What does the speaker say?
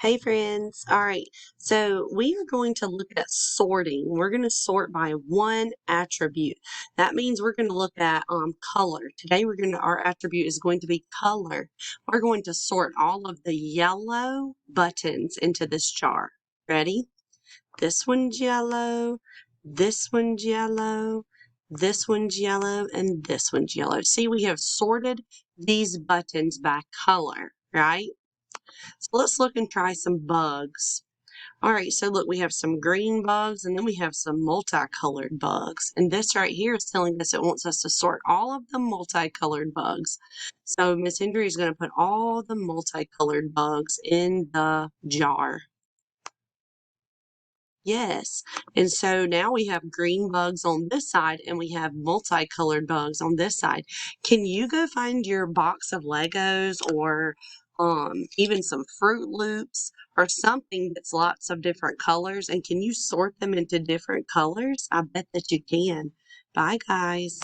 Hey friends. All right. So we are going to look at sorting. We're going to sort by one attribute. That means we're going to look at color. Today our attribute is going to be color. We're going to sort all of the yellow buttons into this jar. Ready? This one's yellow, this one's yellow, this one's yellow, and this one's yellow. See, we have sorted these buttons by color, right? So let's look and try some bugs. All right, so look, we have some green bugs and then we have some multicolored bugs. And this right here is telling us it wants us to sort all of the multicolored bugs. So Miss Hendry is going to put all the multicolored bugs in the jar. Yes. And so now we have green bugs on this side and we have multicolored bugs on this side. Can you go find your box of Legos or even some Fruit Loops or something that's lots of different colors, and can you sort them into different colors? I bet that you can. Bye, guys.